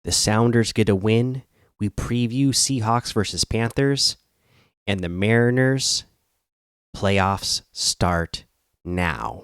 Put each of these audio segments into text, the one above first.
The Sounders get a win. We preview Seahawks versus Panthers, and the Mariners playoffs start now.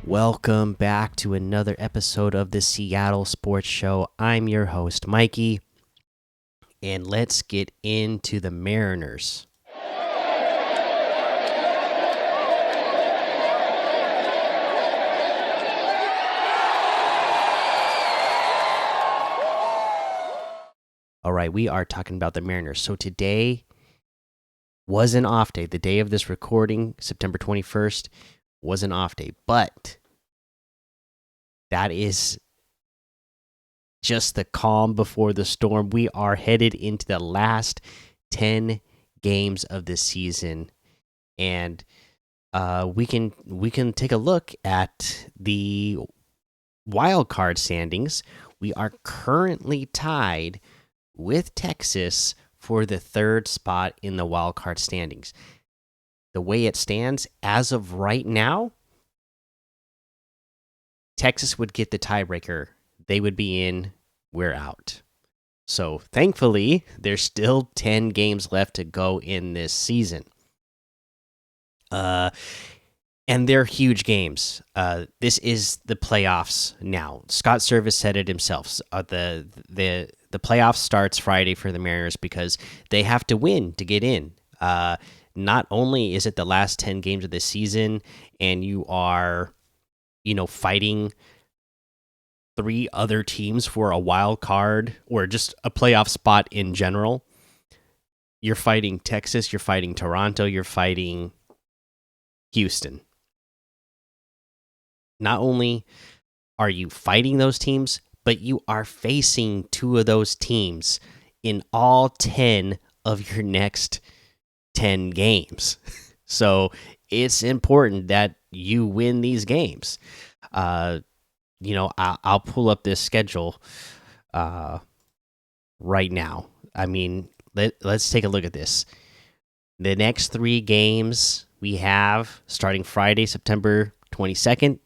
Welcome back to another episode of the Seattle Sports Show. I'm your host, Mikey, and let's get into the Mariners. All right, we are talking about the Mariners. So today was an off day. The day of this recording, September 21st, was an off day, but that is just the calm before the storm. We are headed into the last 10 games of the season, and we can take a look at the wild card standings. We are currently tied with Texas for the third spot in the wild card standings. The way it stands as of right now, Texas would get the tiebreaker. They would be in, we're out. So thankfully, there's still 10 games left to go in this season. And they're huge games. This is the playoffs now. Scott Service said it himself. The playoffs starts Friday for the Mariners because they have to win to get in. Not only is it the last 10 games of the season and you are, fighting 3 other teams for a wild card or just a playoff spot in general. You're fighting Texas, you're fighting Toronto, you're fighting Houston. Not only are you fighting those teams, but you are facing 2 of those teams in all 10 of your next 10 games. So it's important that you win these games. I'll pull up this schedule right now. I mean, let's take a look at this. The next 3 games we have starting Friday, September 22nd,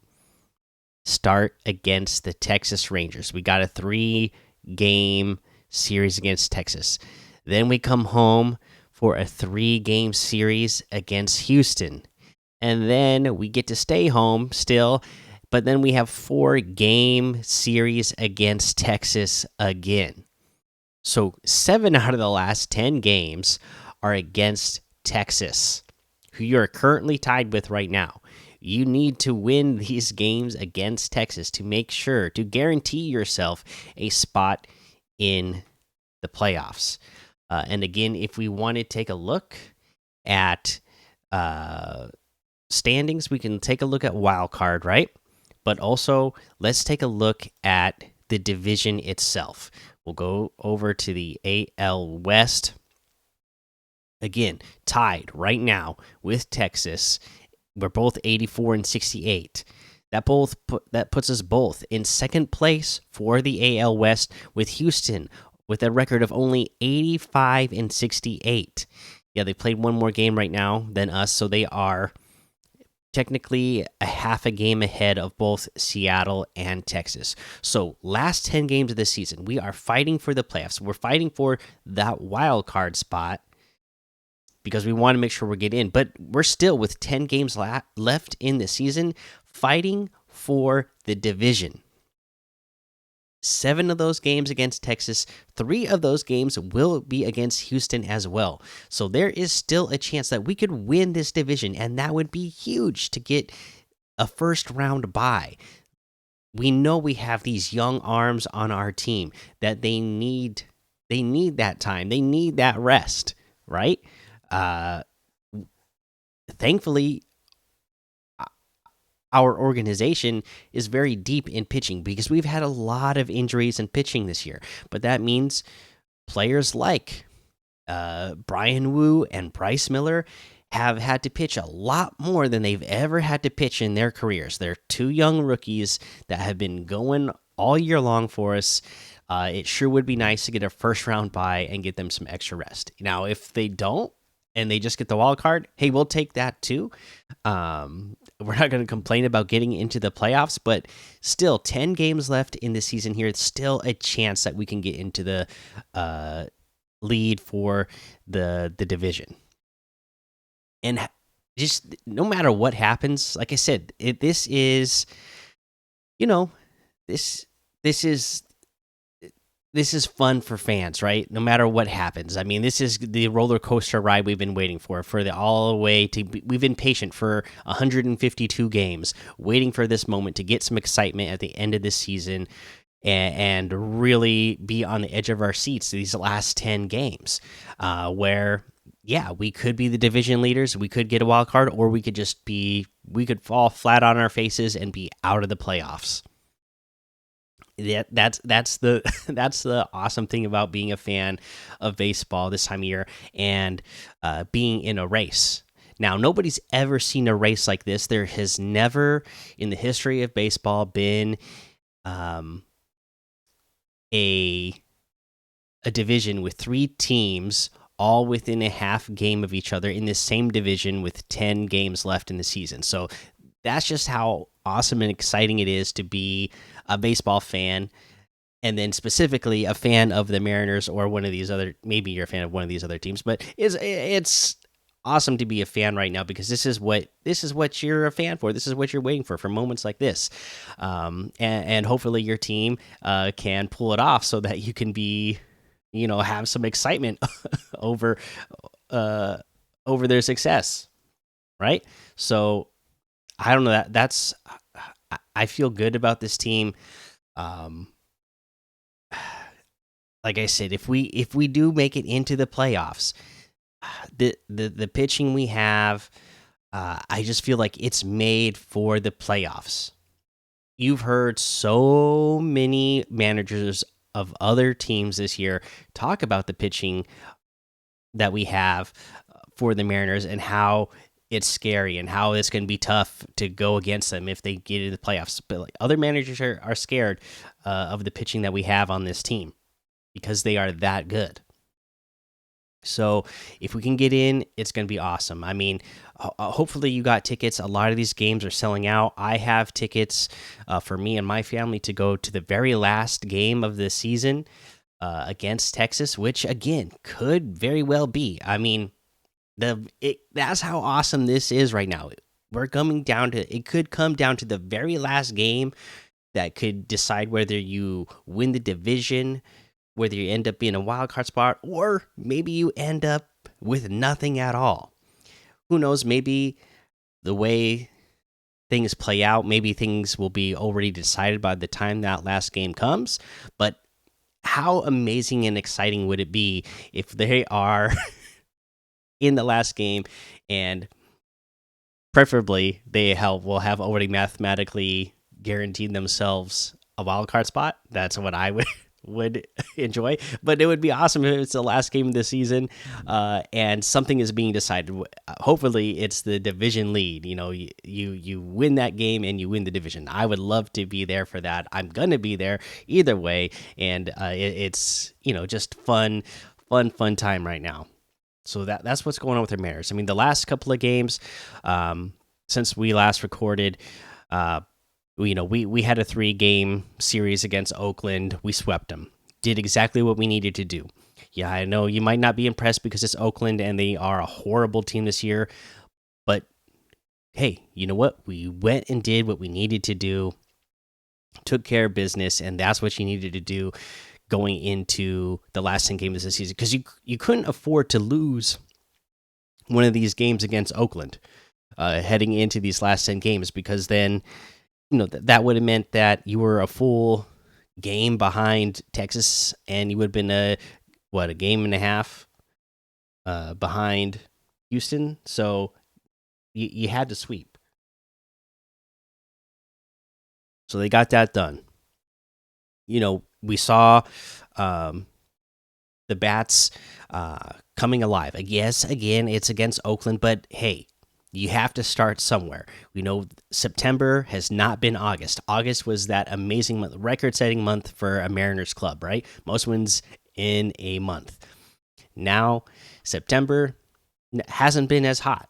start against the Texas Rangers. We got a 3-game series against Texas. Then we come home for a 3-game series against Houston. And then we get to stay home still, but then we have 4-game series against Texas again. So 7 out of the last 10 games are against Texas, who you are currently tied with right now. You need to win these games against Texas to make sure to guarantee yourself a spot in the playoffs. And again, if we want to take a look at standings, we can take a look at wild card, right? But also, let's take a look at the division itself. We'll go over to the AL West. Again, tied right now with Texas. We're both 84 and 68. That puts us both in second place for the AL West, with Houston with a record of only 85 and 68. Yeah, they played one more game right now than us, so they are technically a half a game ahead of both Seattle and Texas. So last 10 games of the season, we are fighting for the playoffs. We're fighting for that wild card spot because we want to make sure we get in. But we're still, with 10 games left in the season, fighting for the division. 7 of those games against Texas, 3 of those games will be against Houston as well. So there is still a chance that we could win this division, and that would be huge to get a first round bye. We know we have these young arms on our team that they need that time. They need that rest, right? Thankfully, our organization is very deep in pitching because we've had a lot of injuries in pitching this year. But that means players like Brian Wu and Bryce Miller have had to pitch a lot more than they've ever had to pitch in their careers. They're two young rookies that have been going all year long for us. It sure would be nice to get a first round bye and get them some extra rest. Now, if they don't and they just get the wild card, hey, we'll take that too. We're not going to complain about getting into the playoffs, but still, 10 games left in the season here. It's still a chance that we can get into the lead for the division. And just no matter what happens, like I said, this is, you know, this this is this is fun for fans, right? No matter what happens. I mean, this is the roller coaster ride we've been waiting for the all the way to. We've been patient for 152 games, waiting for this moment to get some excitement at the end of this season, and really be on the edge of our seats these last 10 games, where yeah, we could be the division leaders, we could get a wild card, or we could fall flat on our faces and be out of the playoffs. Yeah, that's the that's the awesome thing about being a fan of baseball this time of year, and being in a race. Now, nobody's ever seen a race like this. There has never in the history of baseball been a division with three teams all within a half game of each other in the same division with 10 games left in the season. So that's just how awesome and exciting it is to be a baseball fan, and then specifically a fan of the Mariners or one of these other, maybe you're a fan of one of these other teams, but it's awesome to be a fan right now, because this is what you're a fan for. This is what you're waiting for moments like this, and hopefully your team can pull it off so that you can be, have some excitement over over their success, right? So I don't know, that's I feel good about this team. Um, like I said, if we do make it into the playoffs, the pitching we have, I just feel like it's made for the playoffs. You've heard so many managers of other teams this year talk about the pitching that we have for the Mariners, and how it's scary and how it's going to be tough to go against them if they get into the playoffs. But like, other managers are scared of the pitching that we have on this team, because they are that good. So if we can get in, it's going to be awesome. I mean, hopefully you got tickets. A lot of these games are selling out. I have tickets for me and my family to go to the very last game of the season against Texas, which again could very well be. I mean, that's how awesome this is right now. We're coming down to, it could come down to the very last game that could decide whether you win the division, whether you end up being a wild card spot, or maybe you end up with nothing at all. Who knows? Maybe the way things play out, maybe things will be already decided by the time that last game comes. But how amazing and exciting would it be if they are in the last game, and preferably will have already mathematically guaranteed themselves a wild card spot? That's what I would enjoy. But it would be awesome if it's the last game of the season, and something is being decided. Hopefully it's the division lead. You win that game and you win the division. I would love to be there for that. I'm gonna be there either way, and it's just fun time right now. So that's what's going on with the Mariners. I mean, the last couple of games, since we last recorded, we had a 3-game series against Oakland. We swept them. Did exactly what we needed to do. Yeah, I know you might not be impressed because it's Oakland and they are a horrible team this year, but hey, you know what? We went and did what we needed to do, took care of business, and that's what you needed to do going into the last 10 games of the season, because you couldn't afford to lose one of these games against Oakland heading into these last 10 games, because then that would have meant that you were a full game behind Texas, and you would have been a game and a half behind Houston. So you had to sweep. So they got that done. We saw the Bats coming alive. Yes, again, it's against Oakland, but hey, you have to start somewhere. We know September has not been August. August was that amazing month, record-setting month for a Mariners club, right? Most wins in a month. Now, September hasn't been as hot.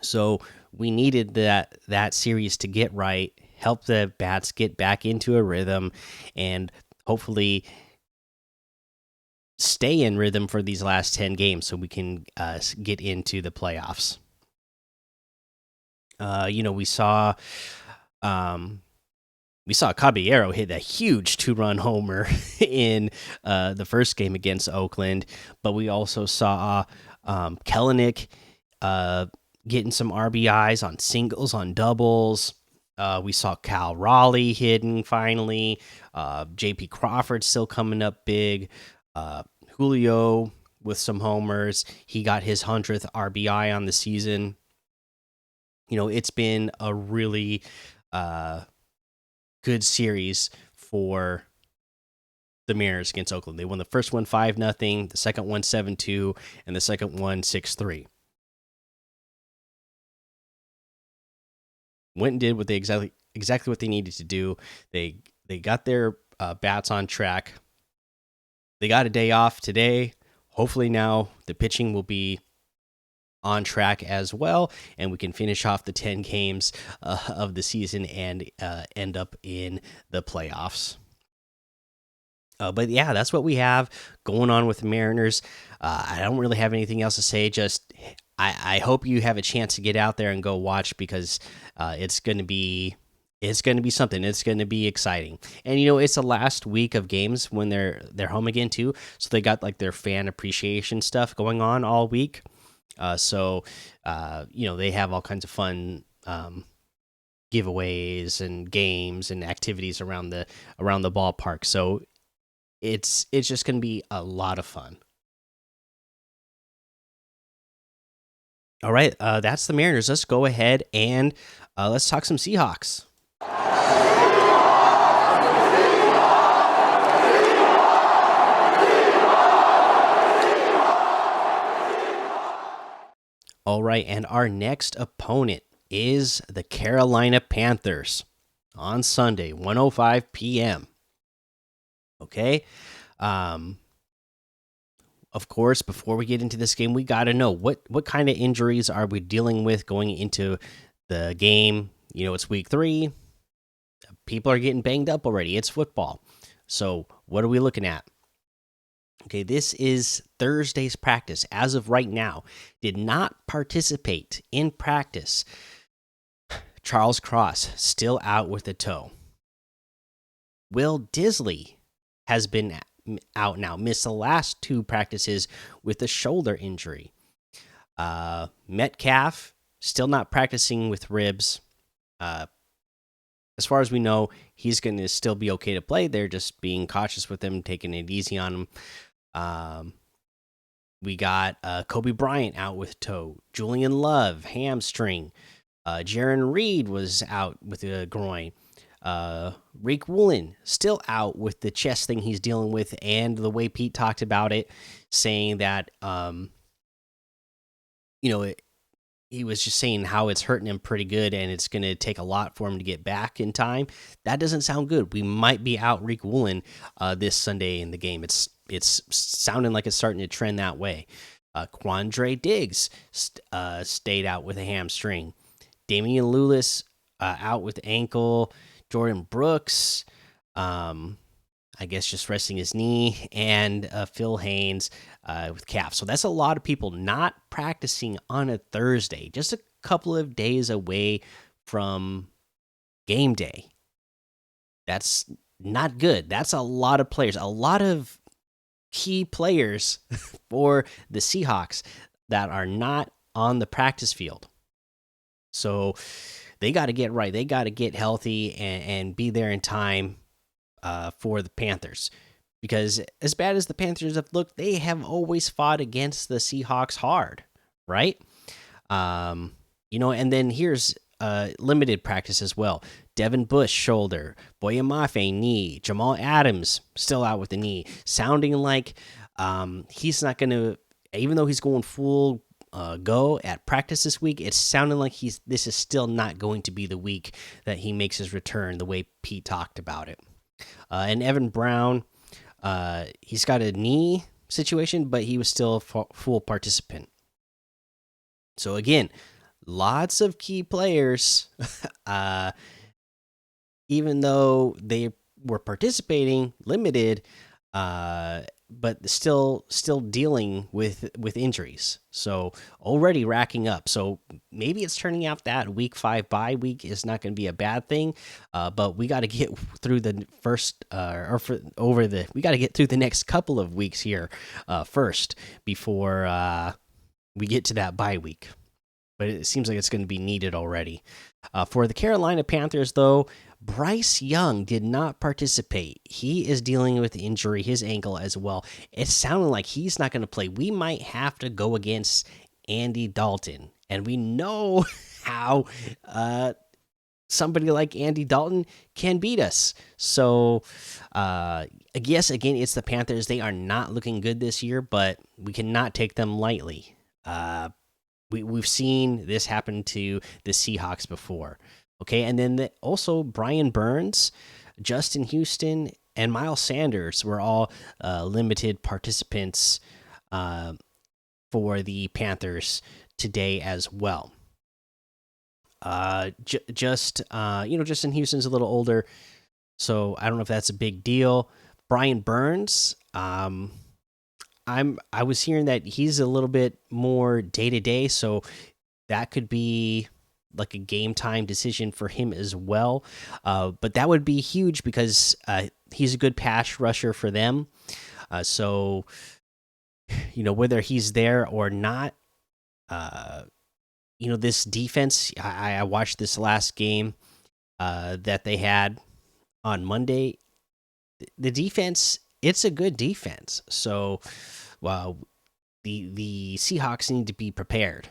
So we needed that series to get right, help the Bats get back into a rhythm, and hopefully stay in rhythm for these last 10 games so we can get into the playoffs. We saw Caballero hit a huge 2-run homer in the first game against Oakland, but we also saw Kellenic getting some RBIs on singles, on doubles. We saw Cal Raleigh hitting finally. JP Crawford still coming up big. Julio with some homers. He got his 100th RBI on the season. It's been a really good series for the Mariners against Oakland. They won the first one 5-0, the second one 7-2, and the second one 6-3. Went and did what they exactly what they needed to do. They got their bats on track. They got a day off today. Hopefully now the pitching will be on track as well, and we can finish off the 10 games of the season and end up in the playoffs. But yeah, that's what we have going on with the Mariners. I don't really have anything else to say. Just I hope you have a chance to get out there and go watch, because it's going to be something. It's going to be exciting. And it's the last week of games when they're home again too. So they got like their fan appreciation stuff going on all week. So they have all kinds of fun giveaways and games and activities around the ballpark. So it's just going to be a lot of fun. All right, that's the Mariners. Let's go ahead and let's talk some Seahawks. All right, and our next opponent is the Carolina Panthers on Sunday, 1:05 p.m. Okay. Of course, before we get into this game, we got to know what kind of injuries are we dealing with going into the game. It's week 3. People are getting banged up already. It's football. So what are we looking at? Okay, this is Thursday's practice. As of right now, did not participate in practice. Charles Cross still out with a toe. Will Disley has been out now, missed the last 2 practices with a shoulder injury. Metcalf still not practicing with ribs. As far as we know, he's going to still be okay to play. They're just being cautious with him, taking it easy on him. We got Kobe Bryant out with toe. Julian Love, hamstring. Jaron Reed was out with a groin. Rick Woolen still out with the chest thing he's dealing with, and the way Pete talked about it, saying that he was just saying how it's hurting him pretty good, and it's going to take a lot for him to get back in time. That doesn't sound good. We might be out Rick Woolen this Sunday in the game. It's sounding like it's starting to trend that way. Quandre Diggs stayed out with a hamstring. Damian Lewis out with ankle. Jordan Brooks, I guess just resting his knee, and Phil Haynes with calf. So that's a lot of people not practicing on a Thursday, just a couple of days away from game day. That's not good. That's a lot of players, a lot of key players for the Seahawks that are not on the practice field. So they got to get right. They got to get healthy and be there in time for the Panthers. Because as bad as the Panthers have looked, they have always fought against the Seahawks hard, right? And then here's limited practice as well. Devin Bush shoulder, Boyamafe knee, Jamal Adams still out with the knee, sounding like he's not going to, even though he's going full go at practice this week. It's sounding like this is still not going to be the week that he makes his return, the way Pete talked about it. And Evan Brown, he's got a knee situation, but he was still a full participant. So again, lots of key players, even though they were participating, limited, but still dealing with injuries. So already racking up. So maybe it's turning out that week 5 bye week is not going to be a bad thing. But we got to get through the first we got to get through the next couple of weeks here first before we get to that bye week. But it seems like it's going to be needed already. For the Carolina Panthers, though, Bryce Young did not participate. He is dealing with injury, his ankle as well. It's sounding like he's not going to play. We might have to go against Andy Dalton. And we know how somebody like Andy Dalton can beat us. So, I guess, again, it's the Panthers. They are not looking good this year, but we cannot take them lightly. We've seen this happen to the Seahawks before. Okay, and then also Brian Burns, Justin Houston, and Miles Sanders were all limited participants for the Panthers today as well. Justin Houston's a little older, so I don't know if that's a big deal. Brian Burns, I was hearing that he's a little bit more day to day, so that could be like a game time decision for him as well. But that would be huge because he's a good pass rusher for them. So, whether he's there or not, this defense, I watched this last game that they had on Monday. The defense, it's a good defense. So, the Seahawks need to be prepared.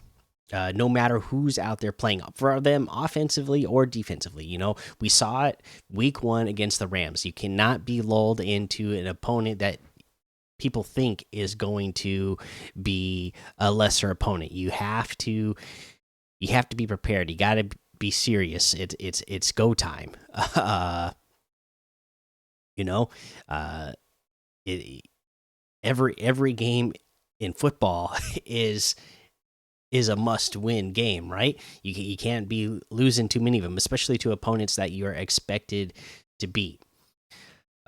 No matter who's out there playing for them offensively or defensively. We saw it week 1 against the Rams. You cannot be lulled into an opponent that people think is going to be a lesser opponent. You have to be prepared. You got to be serious. It's go time. Every game in football is a must-win game, right? You can't be losing too many of them, especially to opponents that you are expected to beat.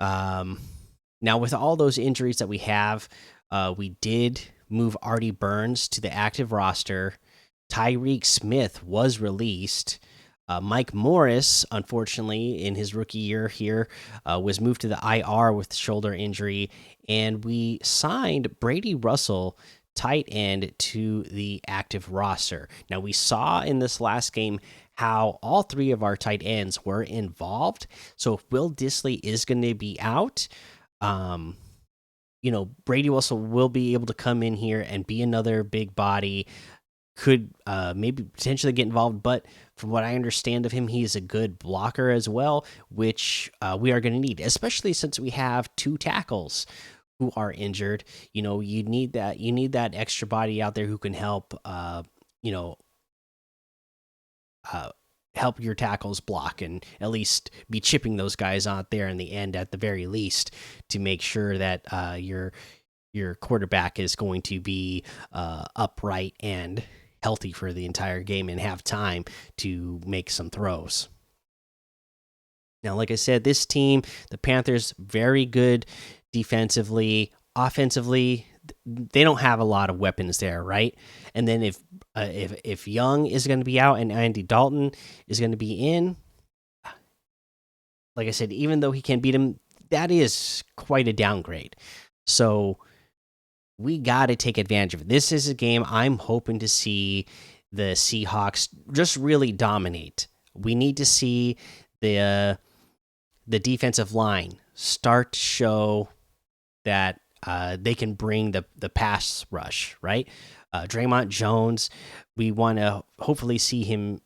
Now, with all those injuries that we have, we did move Artie Burns to the active roster. Tyreek Smith was released. Mike Morris, unfortunately, in his rookie year here, was moved to the IR with shoulder injury, and we signed Brady Russell, tight end, to the active roster. Now, we saw in this last game how all 3 of our tight ends were involved. So if Will Dissly is going to be out, Brady Russell will be able to come in here and be another big body, could maybe potentially get involved. But from what I understand of him, he is a good blocker as well, which we are going to need, especially since we have 2 tackles who are injured. You need that extra body out there who can help help your tackles block and at least be chipping those guys out there in the end at the very least, to make sure that your quarterback is going to be upright and healthy for the entire game and have time to make some throws. Now, like I said, this team, the Panthers, very good defensively. Offensively, they don't have a lot of weapons there, right? And then if Young is going to be out and Andy Dalton is going to be in, like I said, even though he can beat him, that is quite a downgrade. So we got to take advantage of it. This is a game I'm hoping to see the Seahawks just really dominate. We need to see the defensive line start to show that they can bring the pass rush, right? Draymond Jones, we want to hopefully see him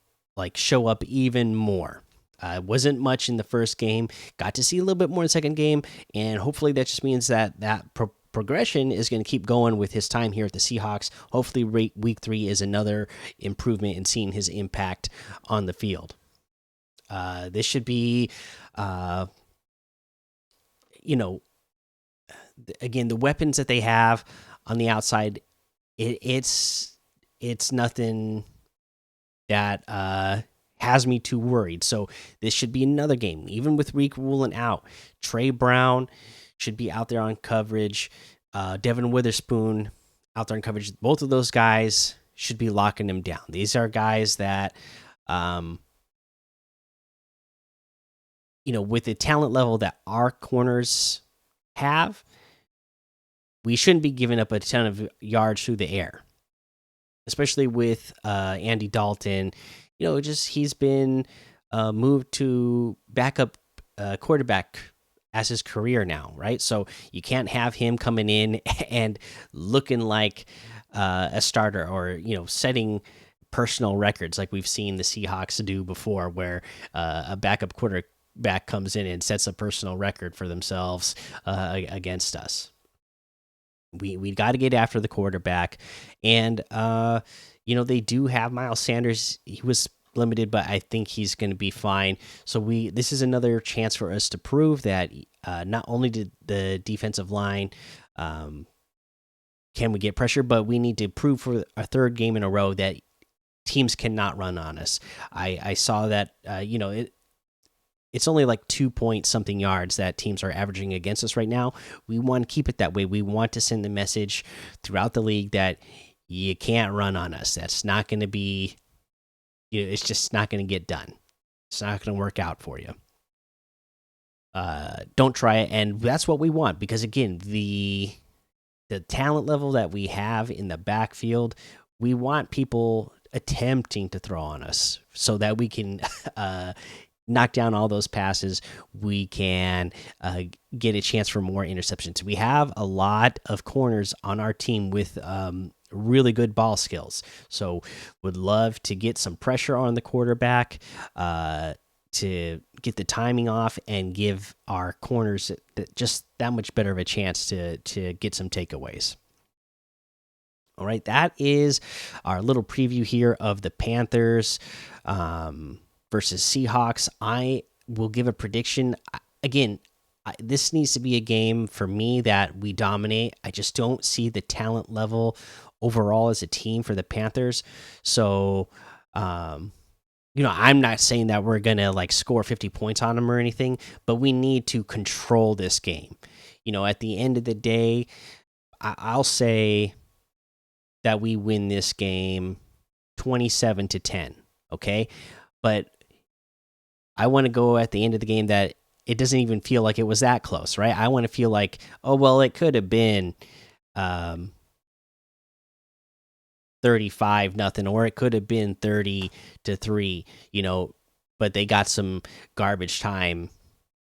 show up even more. Wasn't much in the first game. Got to see a little bit more in the second game, and hopefully that just means that progression is going to keep going with his time here at the Seahawks. Hopefully, week 3 is another improvement in seeing his impact on the field. This should be, you know, again, the weapons that they have on the outside. It's nothing that has me too worried. So this should be another game, even with Reek ruling out. Trey Brown should be out there on coverage. Devin Witherspoon out there on coverage. Both of those guys should be locking him down. These are guys that, with the talent level that our corners have, we shouldn't be giving up a ton of yards through the air, especially with Andy Dalton. He's been moved to backup quarterback as his career now, right? So you can't have him coming in and looking like a starter, or setting personal records like we've seen the Seahawks do before, where a backup quarterback comes in and sets a personal record for themselves against us. We got to get after the quarterback, and they do have Miles Sanders. He was limited, but I think he's going to be fine. So this is another chance for us to prove that not only did the defensive line can we get pressure, but we need to prove for a third game in a row that teams cannot run on us. I saw that it's only like 2 point something yards that teams are averaging against us right now. We want to keep it that way. We want to send the message throughout the league that you can't run on us. That's not going to be, it's just not going to get done. It's not going to work out for you. Don't try it. And that's what we want, because again, the talent level that we have in the backfield, we want people attempting to throw on us so that we can knock down all those passes. We can get a chance for more interceptions. We have a lot of corners on our team with really good ball skills, so would love to get some pressure on the quarterback to get the timing off and give our corners just that much better of a chance to get some takeaways. All right, that is our little preview here of the Panthers versus Seahawks. I will give a prediction. Again, this needs to be a game for me that we dominate. I just don't see the talent level overall as a team for the Panthers. So, I'm not saying that we're going to score 50 points on them or anything, but we need to control this game. At the end of the day, I'll say that we win this game 27-10. Okay. But I want to go at the end of the game that it doesn't even feel like it was that close, right? I want to feel like, oh, well, it could have been 35-0, or it could have been 30-3, but they got some garbage time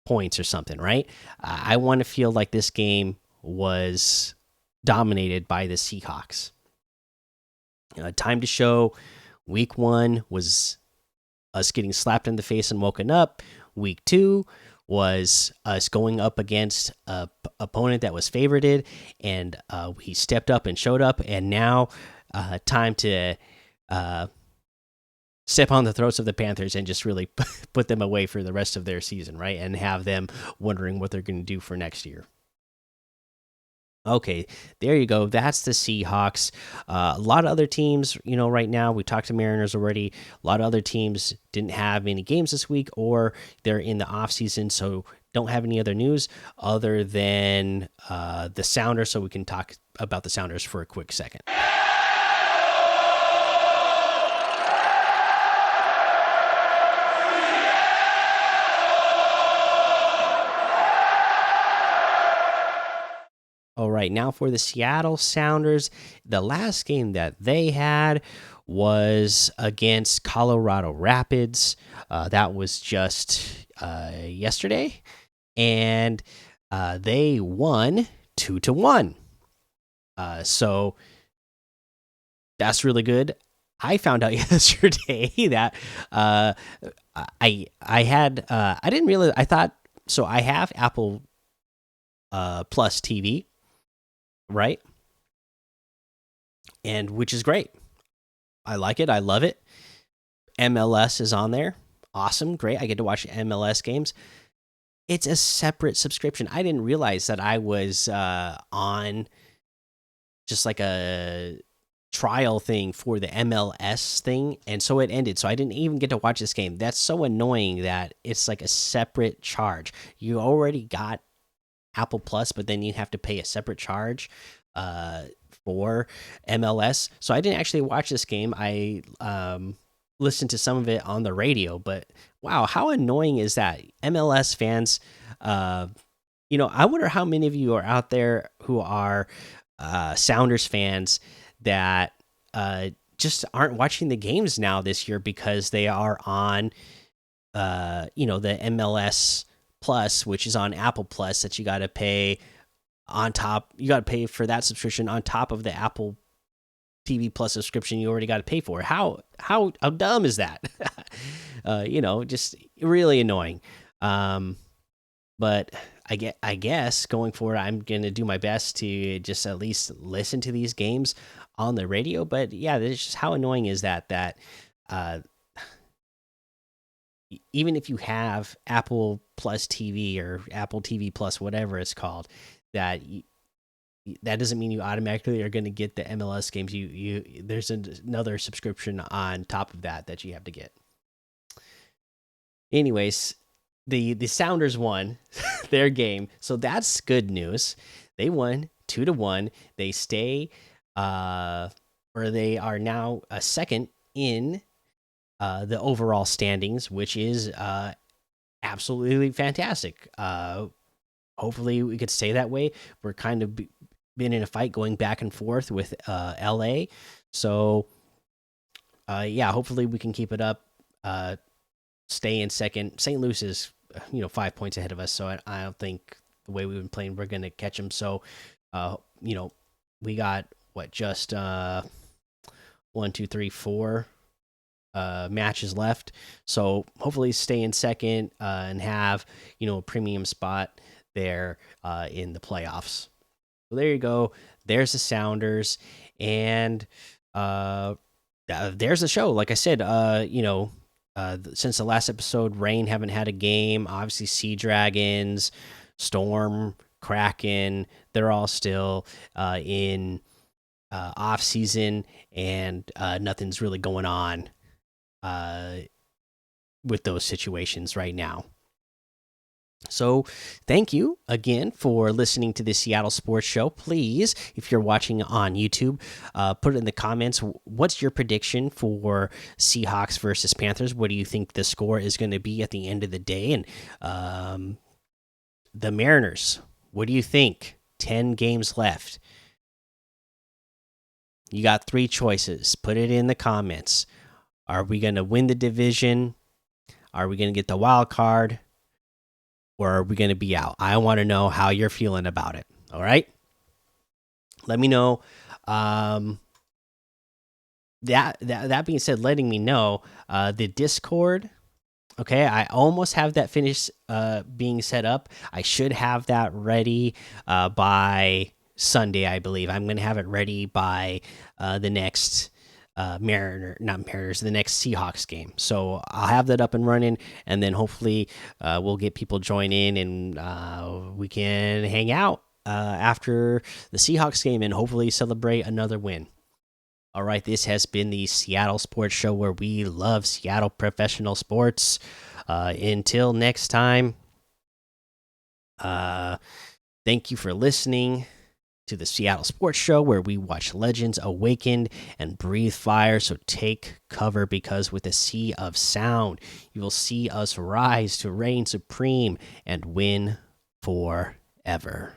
points or something, right? I want to feel like this game was dominated by the Seahawks. Time to show. Week 1 was us getting slapped in the face and woken up. Week 2 was us going up against a opponent that was favorited, and we stepped up and showed up. And now, time to step on the throats of the Panthers and just really put them away for the rest of their season, right? And have them wondering what they're going to do for next year. Okay, there you go. That's the Seahawks. A lot of other teams, right now, we talked to Mariners already. A lot of other teams didn't have any games this week, or they're in the off season, so don't have any other news other than the Sounders. So we can talk about the Sounders for a quick second. All right, now for the Seattle Sounders, the last game that they had was against Colorado Rapids. That was just yesterday, and they won 2-1. So that's really good. I found out yesterday that I had I didn't realize I thought so. I have Apple Plus TV, right? And which is great. I like it. I love it. MLS is on there. Awesome, great. I get to watch MLS games. It's a separate subscription. I didn't realize that I was on just like a trial thing for the MLS thing, and so it ended. So I didn't even get to watch this game. That's so annoying that it's like a separate charge. You already got Apple Plus, but then you have to pay a separate charge for MLS. So I didn't actually watch this game. I listened to some of it on the radio, but wow, how annoying is that? MLS fans, I wonder how many of you are out there who are Sounders fans that just aren't watching the games now this year because they are on, the MLS Plus, which is on Apple Plus, that you got to pay on top. You got to pay for that subscription on top of the Apple TV Plus subscription you already got to pay for. How dumb is that? Just really annoying. But I guess going forward, I'm gonna do my best to just at least listen to these games on the radio. But yeah, that's just how annoying is that uh, even if you have Apple Plus TV or Apple TV Plus, whatever it's called, that that doesn't mean you automatically are going to get the MLS games. There's another subscription on top of that you have to get. Anyways, the Sounders won their game, so that's good news. They won 2-1. They stay, or they are now a second in the overall standings, which is absolutely fantastic. Hopefully, we could stay that way. We're kind of been in a fight going back and forth with LA, so yeah, hopefully we can keep it up. Stay in second. St. Louis is 5 points ahead of us, so I don't think the way we've been playing we're going to catch them. So we got just 1, 2, 3, 4 matches left, so hopefully stay in second and have a premium spot there in the playoffs. So there you go. There's the Sounders, and there's the show. Like I said, since the last episode, Rain haven't had a game. Obviously, Sea Dragons, Storm, Kraken, they're all still in off season, and nothing's really going on with those situations right now. So, thank you again for listening to the Seattle Sports Show. Please, if you're watching on YouTube, put it in the comments. What's your prediction for Seahawks versus Panthers? What do you think the score is going to be at the end of the day? And the Mariners, what do you think? 10 games left. You got 3 choices. Put it in the comments. Are we going to win the division? Are we going to get the wild card? Or are we going to be out? I want to know how you're feeling about it. All right. Let me know. That being said, letting me know the Discord. Okay, I almost have that finished being set up. I should have that ready by Sunday, I believe. I'm going to have it ready by the next not Mariners, the next Seahawks game. So I'll have that up and running, and then hopefully we'll get people join in, and we can hang out after the Seahawks game and hopefully celebrate another win. All right, this has been the Seattle Sports Show, where we love Seattle professional sports. Until next time, thank you for listening to the Seattle Sports Show, where we watch legends awakened and breathe fire. So take cover, because with a sea of sound, you will see us rise to reign supreme and win forever.